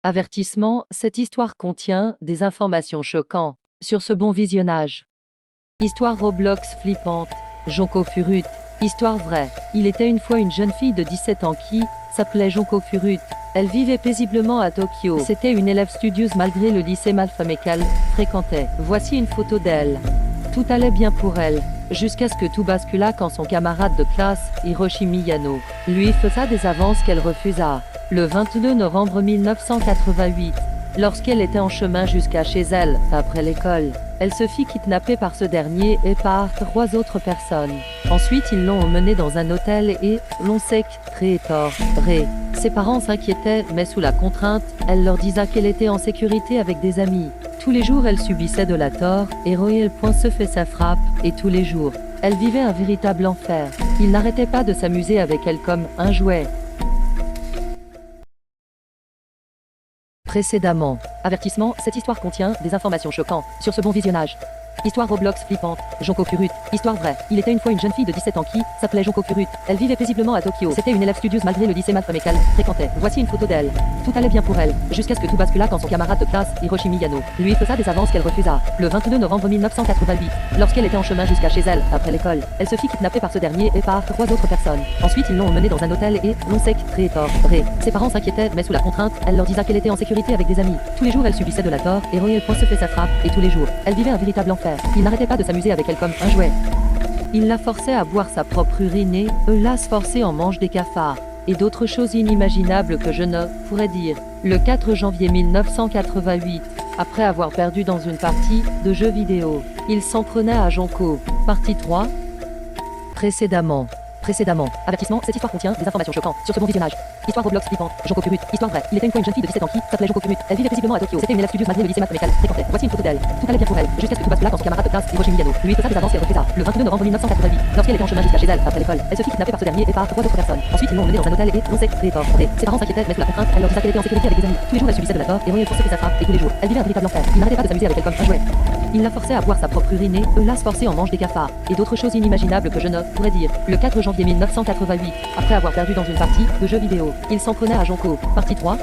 Avertissement, cette histoire contient des informations choquantes. Sur ce bon visionnage. Histoire Roblox flippante. Jonko Furut. Histoire vraie. Il était une fois une jeune fille de 17 ans qui s'appelait Jonko Furut. Elle vivait paisiblement à Tokyo. C'était une élève studieuse malgré le lycée malfamé qu'elle fréquentait. Voici une photo d'elle. Tout allait bien pour elle, jusqu'à ce que tout bascula quand son camarade de classe, Hiroshi Miyano, lui faisait des avances qu'elle refusa. Le 22 novembre 1988, lorsqu'elle était en chemin jusqu'à chez elle, après l'école, elle se fit kidnapper par ce dernier et par 3 autres personnes. Ensuite, ils l'ont emmenée dans un hôtel et l'ont séquestrée. Ses parents s'inquiétaient, mais sous la contrainte, elle leur disa qu'elle était en sécurité avec des amis. Tous les jours, elle subissait de la tort, et Royal Point se fait sa frappe, et tous les jours, elle vivait un véritable enfer. Il n'arrêtait pas de s'amuser avec elle comme un jouet. Précédemment. Avertissement, cette histoire contient des informations choquantes. Sur ce bon visionnage. Histoire Roblox flippante. Jonko Furut. Histoire vraie. Il était une fois une jeune fille de 17 ans qui s'appelait Jonko Furut. Elle vivait paisiblement à Tokyo. C'était une élève studieuse malgré le lycée malfamé qu'elle fréquentait. Voici une photo d'elle. Tout allait bien pour elle, jusqu'à ce que tout bascula quand son camarade de classe, Hiroshi Miyano, lui faisait des avances qu'elle refusa. Le 22 novembre 1988, lorsqu'elle était en chemin jusqu'à chez elle, après l'école, elle se fit kidnapper par ce dernier et par 3 autres personnes. Ensuite, ils l'ont emmenée dans un hôtel et l'ont séquestrée. Ses parents s'inquiétaient, mais sous la contrainte, elle leur disa qu'elle était en sécurité avec des amis. Tous les jours, elle subissait de la tort, et Royal Point se fait sa frappe, et tous les jours, elle vivait un véritable enfer. Il n'arrêtait pas de s'amuser avec elle comme un jouet. Il la forçait à boire sa propre urine et la se forçait en mange des cafards. Et d'autres choses inimaginables que je ne pourrais dire. Le 4 janvier 1988, après avoir perdu dans une partie de jeux vidéo, il s'en prenait à Jonko. Partie 3. Précédemment. Avertissement, cette histoire contient des informations choquantes. Sur ce bon visionnage. Histoire Roblox flippante. Jonko Furut. Histoire vraie. Il était une fois une jeune fille de 17 ans qui s'appelait Jonko Furut. Elle vivait paisiblement à Tokyo. C'était une élève studieuse malgré le lycée malfamé qu'elle fréquentait. Voici une photo d'elle. Tout allait bien pour elle, jusqu'à ce que tout bascula quand son camarade de classe, Hiroshi Miyano, lui faisait des avances qu'elle refusa. Le 22 novembre 1988, lorsqu'elle était en chemin jusqu'à chez elle, après l'école, elle se fit kidnapper par ce dernier et par 3 autres personnes. Ensuite, ils l'ont emmenée dans un hôtel et l'ont séquestrée. Ses parents s'inquiétaient, mais sous la contrainte, elle leur disa qu'elle était en sécurité avec des amis. Tous les jours, elle subissait de la tort, et Royal Point se fait sa frappe, et tous les jours, elle vivait un véritable enfer. Il n'arrêtait pas de s'amuser avec elle comme un jouet. Il la forçait à boire sa propre urine et la se forçait en mange des cafards. Et d'autres choses inimaginables que je ne pourrais dire. Le 4 janvier 1988, après avoir perdu dans une partie de jeux vidéo, il s'en prenait à Jonko. Partie 3.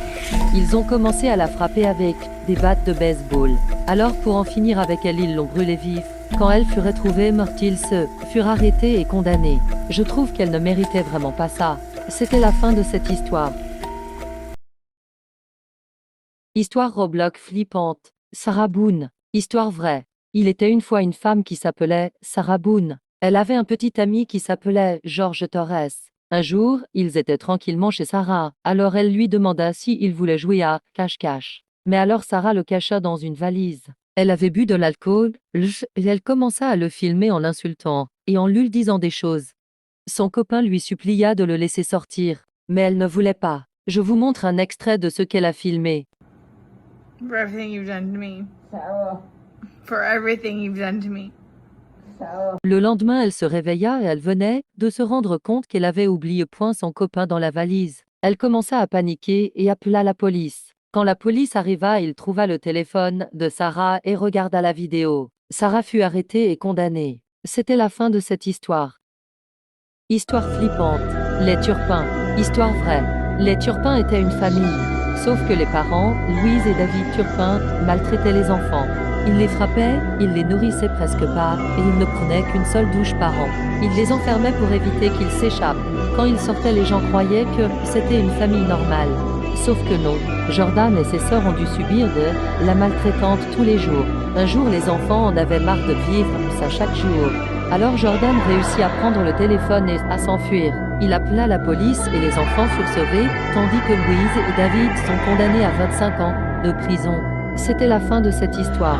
Ils ont commencé à la frapper avec des battes de baseball. Alors pour en finir avec elle, ils l'ont brûlée vive. Quand elle fut retrouvée morte, ils se furent arrêtés et condamnés. Je trouve qu'elle ne méritait vraiment pas ça. C'était la fin de cette histoire. Histoire Roblox flippante. Sarah Boone. Histoire vraie. Il était une fois une femme qui s'appelait Sarah Boone. Elle avait un petit ami qui s'appelait George Torres. Un jour, ils étaient tranquillement chez Sarah. Alors elle lui demanda s'il voulait jouer à cache-cache. Mais alors Sarah le cacha dans une valise. Elle avait bu de l'alcool, et elle commença à le filmer en l'insultant, et en lui disant des choses. Son copain lui supplia de le laisser sortir, mais elle ne voulait pas. Je vous montre un extrait de ce qu'elle a filmé. For everything you've done to me. Sarah. For everything you've done to me. Sarah. Le lendemain, elle se réveilla et elle venait de se rendre compte qu'elle avait oublié son copain dans la valise. Elle commença à paniquer et appela la police. Quand la police arriva, il trouva le téléphone de Sarah et regarda la vidéo. Sarah fut arrêtée et condamnée. C'était la fin de cette histoire. Histoire flippante. Les Turpins. Histoire vraie. Les Turpins étaient une famille. Sauf que les parents, Louise et David Turpin, maltraitaient les enfants. Ils les frappaient, ils les nourrissaient presque pas, et ils ne prenaient qu'une seule douche par an. Ils les enfermaient pour éviter qu'ils s'échappent. Quand ils sortaient, les gens croyaient que c'était une famille normale. Sauf que non. Jordan et ses sœurs ont dû subir de la maltraitante tous les jours. Un jour, les enfants en avaient marre de vivre ça chaque jour. Alors Jordan réussit à prendre le téléphone et à s'enfuir. Il appela la police et les enfants furent sauvés, tandis que Louise et David sont condamnés à 25 ans de prison. C'était la fin de cette histoire.